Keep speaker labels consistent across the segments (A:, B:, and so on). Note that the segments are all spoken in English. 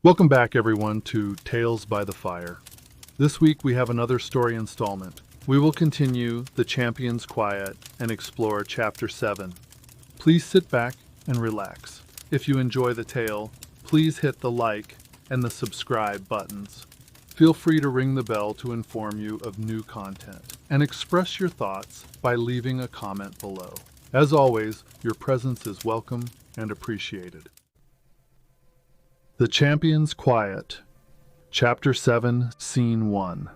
A: Welcome back, everyone, to Tales by the Fire. This week we have another story installment. We will continue The Champion's Quiet and explore Chapter 7. Please sit back and relax. If you enjoy the tale, please hit the like and the subscribe buttons. Feel free to ring the bell to inform you of new content, and express your thoughts by leaving a comment below. As always, your presence is welcome and appreciated. The Champion's Quiet, Chapter 7, Scene 1.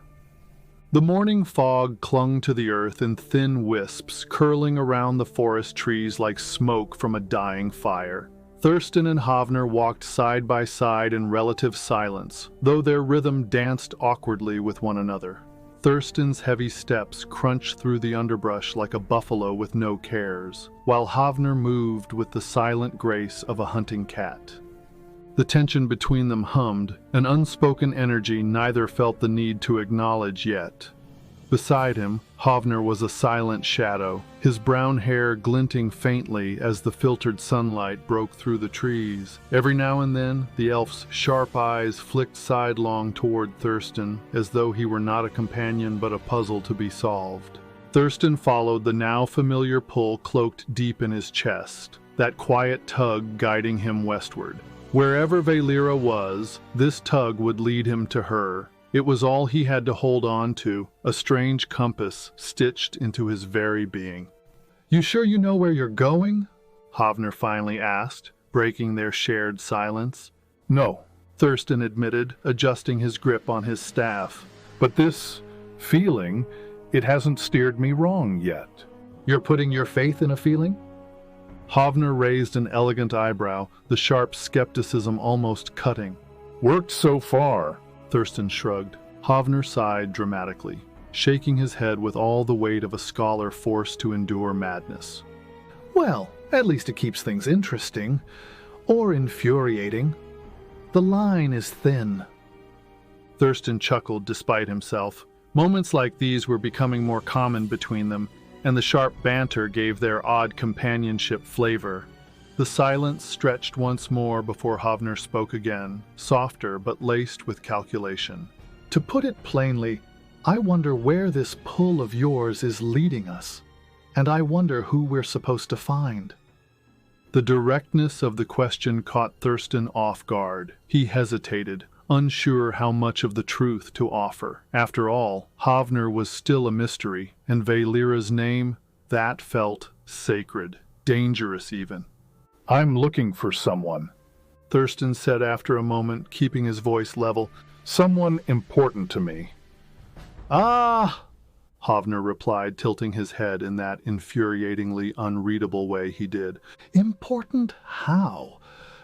A: The morning fog clung to the earth in thin wisps, curling around the forest trees like smoke from a dying fire. Thurston and Hovner walked side by side in relative silence, though their rhythm danced awkwardly with one another. Thurston's heavy steps crunched through the underbrush like a buffalo with no cares, while Hovner moved with the silent grace of a hunting cat. The tension between them hummed, an unspoken energy neither felt the need to acknowledge yet. Beside him, Hovner was a silent shadow, his brown hair glinting faintly as the filtered sunlight broke through the trees. Every now and then, the elf's sharp eyes flicked sidelong toward Thurston, as though he were not a companion but a puzzle to be solved. Thurston followed the now familiar pull cloaked deep in his chest, that quiet tug guiding him westward. Wherever Valera was, this tug would lead him to her. It was all he had to hold on to, a strange compass stitched into his very being. "You sure you know where you're going?" Hovner finally asked, breaking their shared silence. "No," Thurston admitted, adjusting his grip on his staff. "But this feeling, it hasn't steered me wrong yet." "You're putting your faith in a feeling?" Hovner raised an elegant eyebrow, the sharp skepticism almost cutting. "Worked so far," Thurston shrugged. Hovner sighed dramatically, shaking his head with all the weight of a scholar forced to endure madness. "Well, at least it keeps things interesting. Or infuriating. The line is thin." Thurston chuckled despite himself. Moments like these were becoming more common between them, and the sharp banter gave their odd companionship flavor. The silence stretched once more before Hovner spoke again, softer but laced with calculation. "To put it plainly, I wonder where this pull of yours is leading us, and I wonder who we're supposed to find." The directness of the question caught Thurston off guard. He hesitated, unsure how much of the truth to offer. After all, Hovner was still a mystery, and Valera's name, that felt sacred, dangerous even. "I'm looking for someone," Thurston said after a moment, keeping his voice level. "Someone important to me." "Ah!" Hovner replied, tilting his head in that infuriatingly unreadable way he did. "Important how?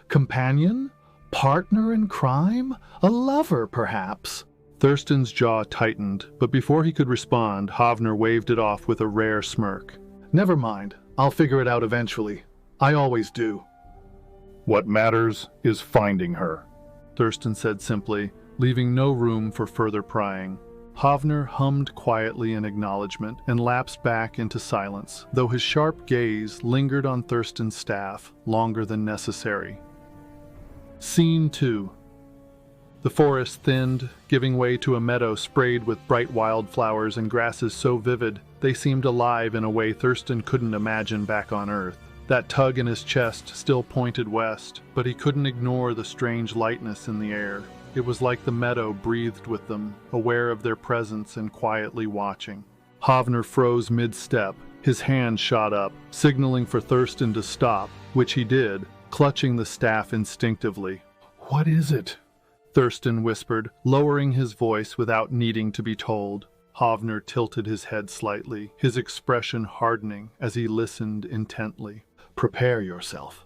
A: Companion? Partner in crime? A lover, perhaps?" Thurston's jaw tightened, but before he could respond, Hovner waved it off with a rare smirk. "Never mind. I'll figure it out eventually. I always do." "What matters is finding her," Thurston said simply, leaving no room for further prying. Hovner hummed quietly in acknowledgement and lapsed back into silence, though his sharp gaze lingered on Thurston's staff longer than necessary. Scene 2. The forest thinned, giving way to a meadow sprayed with bright wildflowers and grasses so vivid they seemed alive in a way Thurston couldn't imagine back on Earth. That tug in his chest still pointed west, but he couldn't ignore the strange lightness in the air. It was like the meadow breathed with them, aware of their presence and quietly watching. Hovner froze mid-step. His hand shot up, signaling for Thurston to stop, which he did, clutching the staff instinctively. "What is it?" Thurston whispered, lowering his voice without needing to be told. Hovner tilted his head slightly, his expression hardening as he listened intently. "Prepare yourself."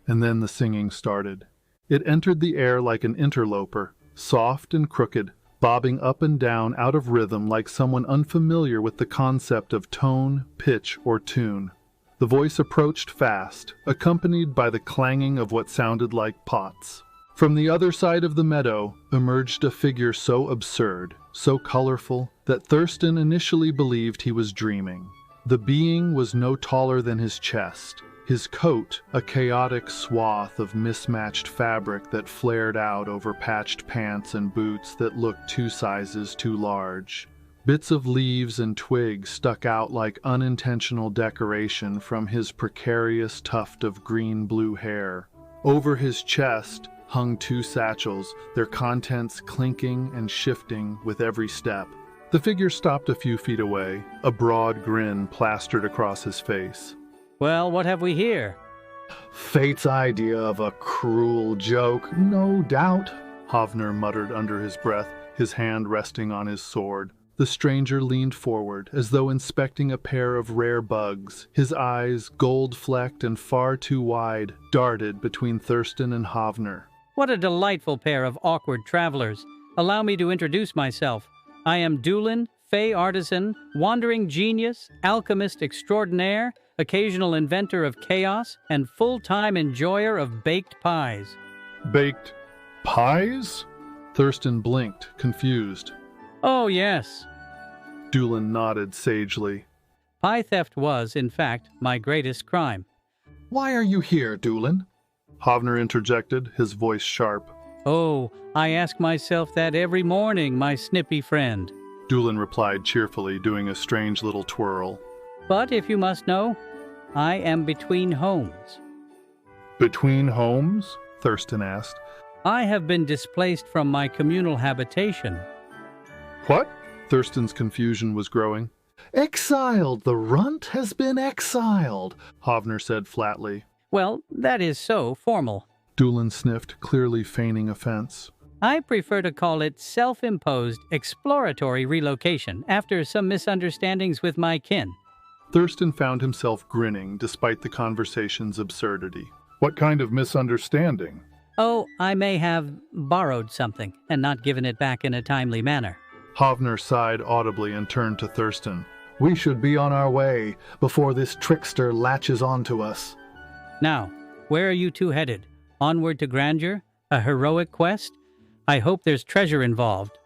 A: And then the singing started. It entered the air like an interloper, soft and crooked, bobbing up and down out of rhythm like someone unfamiliar with the concept of tone, pitch, or tune. The voice approached fast, accompanied by the clanging of what sounded like pots. From the other side of the meadow emerged a figure so absurd, so colorful, that Thurston initially believed he was dreaming. The being was no taller than his chest. His coat, a chaotic swath of mismatched fabric that flared out over patched pants and boots that looked 2 sizes too large. Bits of leaves and twigs stuck out like unintentional decoration from his precarious tuft of green-blue hair. Over his chest hung 2 satchels, their contents clinking and shifting with every step. The figure stopped a few feet away, a broad grin plastered across his face.
B: Well, what have we here?
A: Fate's idea of a cruel joke, no doubt, Hovner muttered under his breath, his hand resting on his sword. The stranger leaned forward, as though inspecting a pair of rare bugs. His eyes, gold-flecked and far too wide, darted between Thurston and Hovner.
B: What a delightful pair of awkward travelers. Allow me to introduce myself. I am Doolin, Fey artisan, wandering genius, alchemist extraordinaire, occasional inventor of chaos, and full-time enjoyer of baked pies.
A: Baked pies? Thurston blinked, confused.
B: Oh, yes.
A: Doolin nodded sagely.
B: Pie theft was, in fact, my greatest crime.
A: Why are you here, Doolin? Hovner interjected, his voice sharp.
B: Oh, I ask myself that every morning, my snippy friend.
A: Doolin replied cheerfully, doing a strange little twirl.
B: But if you must know, I am between homes.
A: Between homes? Thurston asked.
B: I have been displaced from my communal habitation.
A: What? Thurston's confusion was growing. Exiled! The runt has been exiled, Hovner said flatly.
B: Well, that is so formal.
A: Doolin sniffed, clearly feigning offense.
B: I prefer to call it self-imposed exploratory relocation after some misunderstandings with my kin.
A: Thurston found himself grinning despite the conversation's absurdity. What kind of misunderstanding?
B: Oh, I may have borrowed something and not given it back in a timely manner.
A: Hovner sighed audibly and turned to Thurston. We should be on our way before this trickster latches onto us.
B: Now, where are you two headed? Onward to grandeur? A heroic quest? I hope there's treasure involved.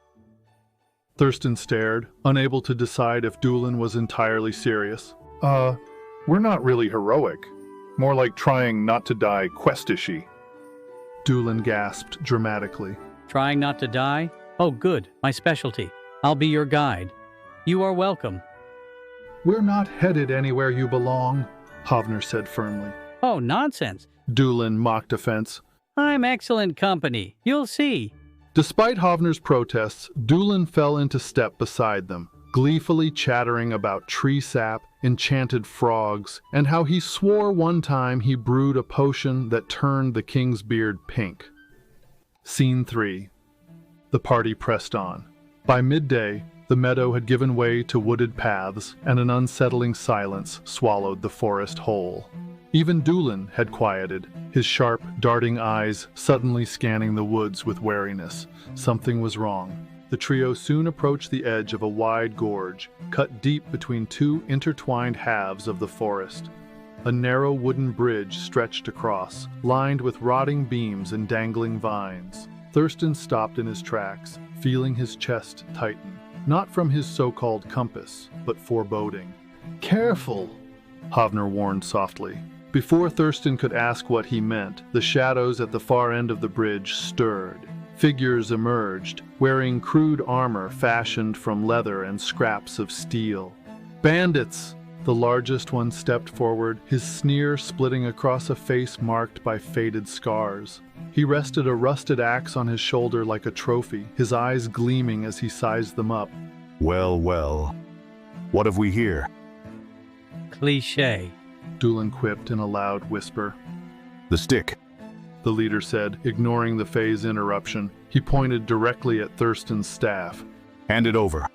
A: Thurston stared, unable to decide if Doolin was entirely serious. We're not really heroic. More like trying not to die quest-ishy. Doolin gasped dramatically.
B: Trying not to die? Oh, good, my specialty. I'll be your guide. You are welcome.
A: We're not headed anywhere you belong, Hovner said firmly.
B: Oh, nonsense.
A: Doolin mocked offense.
B: I'm excellent company. You'll see.
A: Despite Hovner's protests, Doolin fell into step beside them, gleefully chattering about tree sap, enchanted frogs, and how he swore one time he brewed a potion that turned the king's beard pink. Scene 3. The party pressed on. By midday, the meadow had given way to wooded paths, and an unsettling silence swallowed the forest whole. Even Doolin had quieted, his sharp, darting eyes suddenly scanning the woods with wariness. Something was wrong. The trio soon approached the edge of a wide gorge, cut deep between 2 intertwined halves of the forest. A narrow wooden bridge stretched across, lined with rotting beams and dangling vines. Thurston stopped in his tracks, feeling his chest tighten, not from his so-called compass, but foreboding. Careful, Hovner warned softly. Before Thurston could ask what he meant, the shadows at the far end of the bridge stirred. Figures emerged, wearing crude armor fashioned from leather and scraps of steel. Bandits! The largest one stepped forward, his sneer splitting across a face marked by faded scars. He rested a rusted axe on his shoulder like a trophy, his eyes gleaming as he sized them up.
C: Well, well. What have we here?
B: Cliché.
A: Doolin quipped in a loud whisper.
C: The stick.
A: The leader said, ignoring the Fae's interruption. He pointed directly at Thurston's staff.
C: Hand it over.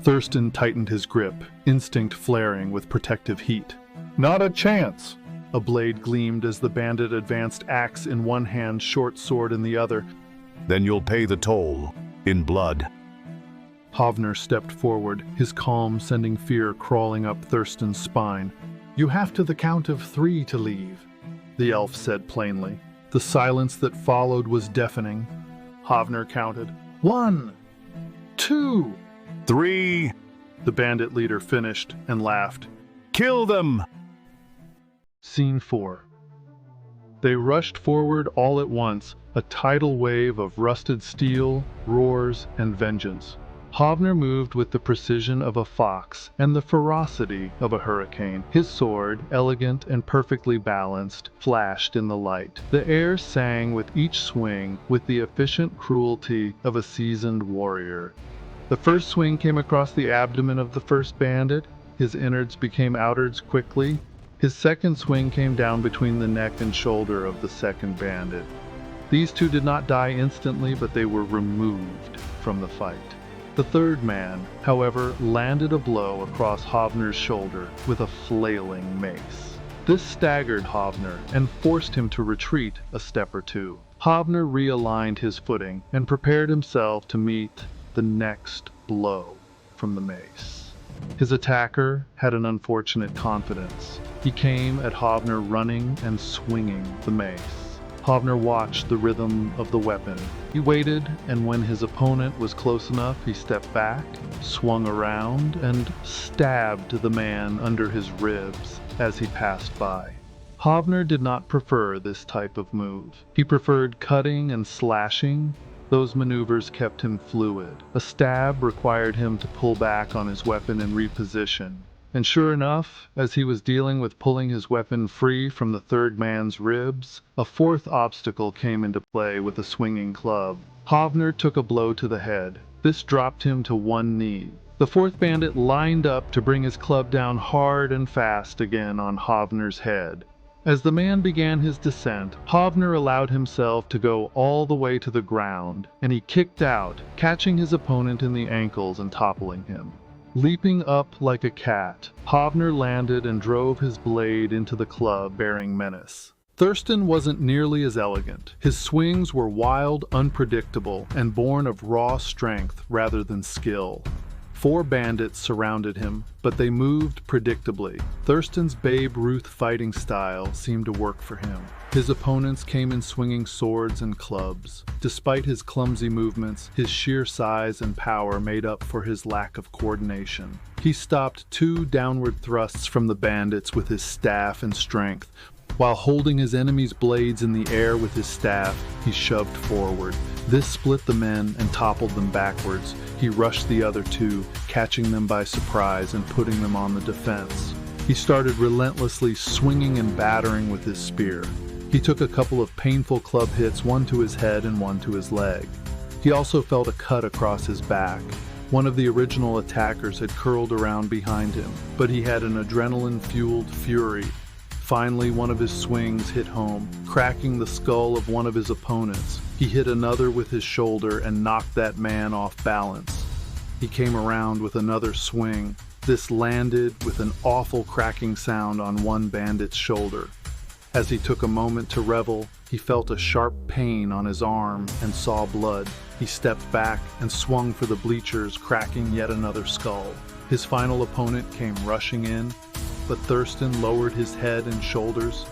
A: Thurston tightened his grip, instinct flaring with protective heat. Not a chance! A blade gleamed as the bandit advanced, axe in one hand, short sword in the other.
C: Then you'll pay the toll, in blood.
A: Hovner stepped forward, his calm sending fear crawling up Thurston's spine. You have to the count of 3 to leave, the elf said plainly. The silence that followed was deafening. Hovner counted. 1, 2,
C: 3.
A: The bandit leader finished and laughed.
C: Kill them!
A: Scene 4. They rushed forward all at once, a tidal wave of rusted steel, roars, and vengeance. Hovner moved with the precision of a fox and the ferocity of a hurricane. His sword, elegant and perfectly balanced, flashed in the light. The air sang with each swing with the efficient cruelty of a seasoned warrior. The first swing came across the abdomen of the first bandit. His innards became outards quickly. His second swing came down between the neck and shoulder of the second bandit. These two did not die instantly, but they were removed from the fight. The third man, however, landed a blow across Hovner's shoulder with a flailing mace. This staggered Hovner and forced him to retreat a step or two. Hovner realigned his footing and prepared himself to meet the next blow from the mace. His attacker had an unfortunate confidence. He came at Hovner running and swinging the mace. Hovner watched the rhythm of the weapon. He waited, and when his opponent was close enough, he stepped back, swung around, and stabbed the man under his ribs as he passed by. Hovner did not prefer this type of move. He preferred cutting and slashing. Those maneuvers kept him fluid. A stab required him to pull back on his weapon and reposition. And sure enough, as he was dealing with pulling his weapon free from the third man's ribs, a fourth obstacle came into play with a swinging club. Hovner took a blow to the head. This dropped him to one knee. The fourth bandit lined up to bring his club down hard and fast again on Hovner's head. As the man began his descent, Hovner allowed himself to go all the way to the ground, and he kicked out, catching his opponent in the ankles and toppling him. Leaping up like a cat, Hovner landed and drove his blade into the club, bearing menace. Thurston wasn't nearly as elegant. His swings were wild, unpredictable, and born of raw strength rather than skill. 4 bandits surrounded him, but they moved predictably. Thurston's Babe Ruth fighting style seemed to work for him. His opponents came in swinging swords and clubs. Despite his clumsy movements, his sheer size and power made up for his lack of coordination. He stopped 2 downward thrusts from the bandits with his staff and strength. While holding his enemy's blades in the air with his staff, he shoved forward. This split the men and toppled them backwards. He rushed the other 2, catching them by surprise and putting them on the defense. He started relentlessly swinging and battering with his spear. He took a couple of painful club hits, one to his head and one to his leg. He also felt a cut across his back. One of the original attackers had curled around behind him, but he had an adrenaline-fueled fury. Finally, one of his swings hit home, cracking the skull of one of his opponents. He hit another with his shoulder and knocked that man off balance. He came around with another swing. This landed with an awful cracking sound on one bandit's shoulder. As he took a moment to revel, he felt a sharp pain on his arm and saw blood. He stepped back and swung for the bleachers, cracking yet another skull. His final opponent came rushing in, but Thurston lowered his head and shoulders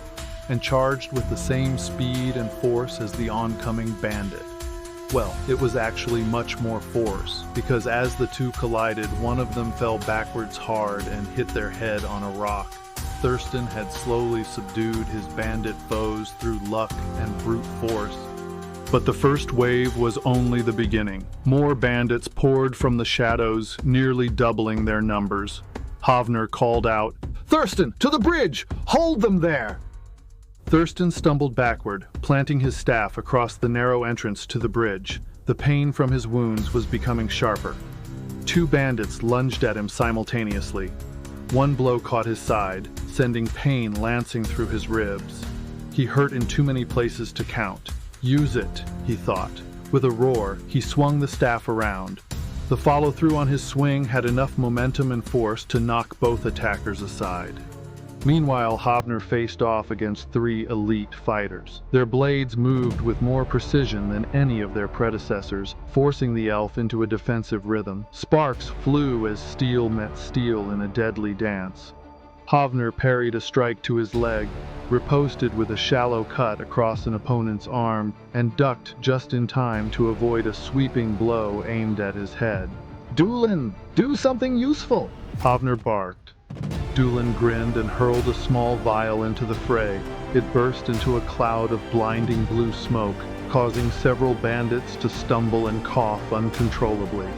A: and charged with the same speed and force as the oncoming bandit. Well, it was actually much more force, because as the 2 collided, one of them fell backwards hard and hit their head on a rock. Thurston had slowly subdued his bandit foes through luck and brute force. But the first wave was only the beginning. More bandits poured from the shadows, nearly doubling their numbers. Hovner called out, "Thurston, to the bridge! Hold them there!" Thurston stumbled backward, planting his staff across the narrow entrance to the bridge. The pain from his wounds was becoming sharper. 2 bandits lunged at him simultaneously. One blow caught his side, sending pain lancing through his ribs. He hurt in too many places to count. Use it, he thought. With a roar, he swung the staff around. The follow-through on his swing had enough momentum and force to knock both attackers aside. Meanwhile, Hovner faced off against 3 elite fighters. Their blades moved with more precision than any of their predecessors, forcing the elf into a defensive rhythm. Sparks flew as steel met steel in a deadly dance. Hovner parried a strike to his leg, riposted with a shallow cut across an opponent's arm, and ducked just in time to avoid a sweeping blow aimed at his head. "Doolin, do something useful!" Hovner barked. Doolin grinned and hurled a small vial into the fray. It burst into a cloud of blinding blue smoke, causing several bandits to stumble and cough uncontrollably.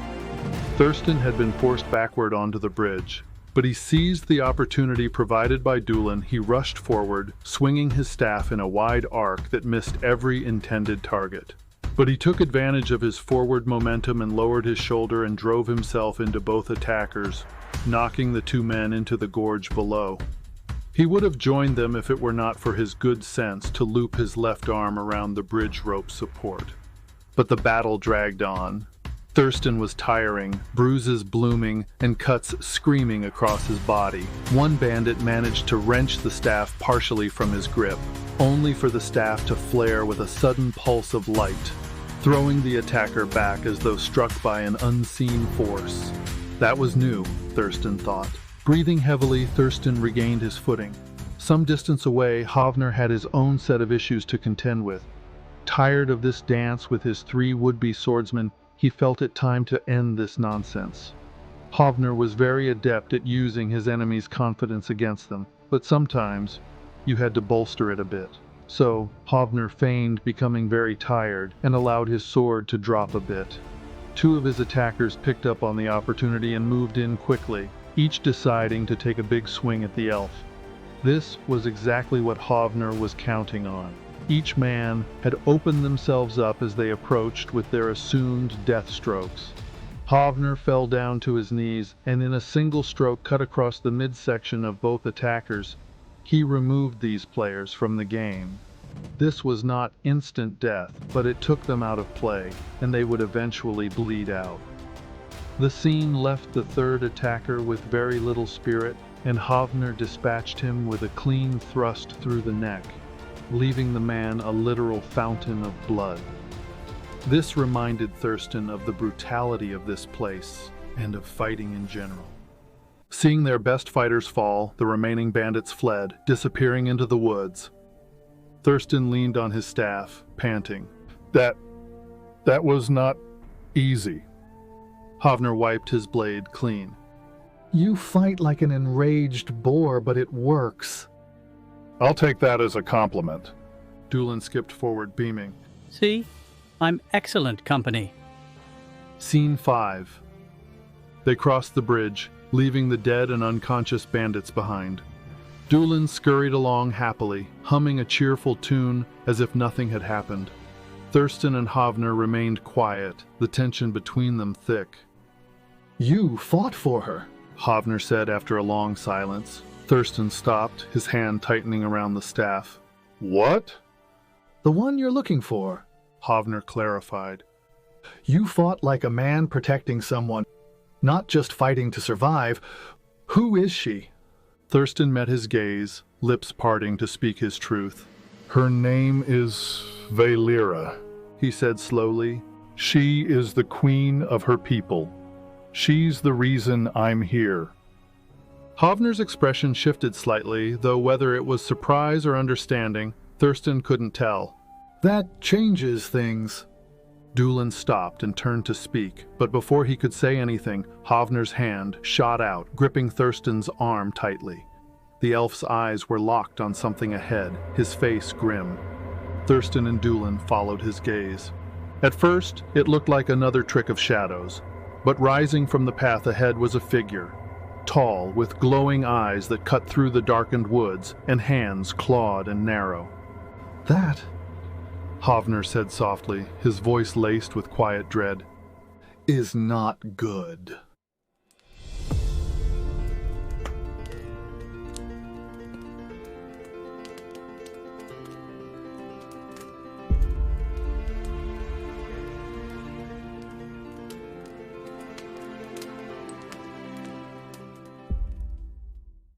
A: Thurston had been forced backward onto the bridge, but he seized the opportunity provided by Doolin. He rushed forward, swinging his staff in a wide arc that missed every intended target. But he took advantage of his forward momentum and lowered his shoulder and drove himself into both attackers, knocking the two men into the gorge below. He would have joined them if it were not for his good sense to loop his left arm around the bridge rope support. But the battle dragged on. Thurston was tiring, bruises blooming, and cuts screaming across his body. One bandit managed to wrench the staff partially from his grip, only for the staff to flare with a sudden pulse of light, throwing the attacker back as though struck by an unseen force. That was new, Thurston thought. Breathing heavily, Thurston regained his footing. Some distance away, Hovner had his own set of issues to contend with. Tired of this dance with his three would-be swordsmen, he felt it time to end this nonsense. Hovner was very adept at using his enemy's confidence against them, but sometimes you had to bolster it a bit. So, Hovner feigned becoming very tired and allowed his sword to drop a bit. Two of his attackers picked up on the opportunity and moved in quickly, each deciding to take a big swing at the elf. This was exactly what Hovner was counting on. Each man had opened themselves up as they approached with their assumed death strokes. Hovner fell down to his knees, and in a single stroke cut across the midsection of both attackers. He removed these players from the game. This was not instant death, but it took them out of play, and they would eventually bleed out. The scene left the third attacker with very little spirit, and Hovner dispatched him with a clean thrust through the neck, leaving the man a literal fountain of blood. This reminded Thurston of the brutality of this place and of fighting in general. Seeing their best fighters fall, the remaining bandits fled, disappearing into the woods. Thurston leaned on his staff, panting. That was not easy. Hovner wiped his blade clean.
D: You fight like an enraged boar, but it works.
A: I'll take that as a compliment. Doolin skipped forward, beaming.
B: See? I'm excellent company.
A: Scene 5. They crossed the bridge, leaving the dead and unconscious bandits behind. Doolin scurried along happily, humming a cheerful tune as if nothing had happened. Thurston and Hovner remained quiet, the tension between them thick.
D: You fought for her,
A: Hovner said after a long silence. Thurston stopped, his hand tightening around the staff. What?
D: The one you're looking for,
A: Hovner clarified.
D: You fought like a man protecting someone, not just fighting to survive. Who is she?
A: Thurston met his gaze, lips parting to speak his truth. Her name is Valera, he said slowly. She is the queen of her people. She's the reason I'm here. Hovner's expression shifted slightly, though whether it was surprise or understanding, Thurston couldn't tell.
D: That changes things.
A: Doolin stopped and turned to speak, but before he could say anything, Hovner's hand shot out, gripping Thurston's arm tightly. The elf's eyes were locked on something ahead, his face grim. Thurston and Doolin followed his gaze. At first, it looked like another trick of shadows, but rising from the path ahead was a figure, tall, with glowing eyes that cut through the darkened woods, and hands clawed and narrow.
D: That,
A: Hovner said softly, his voice laced with quiet dread,
D: is not good.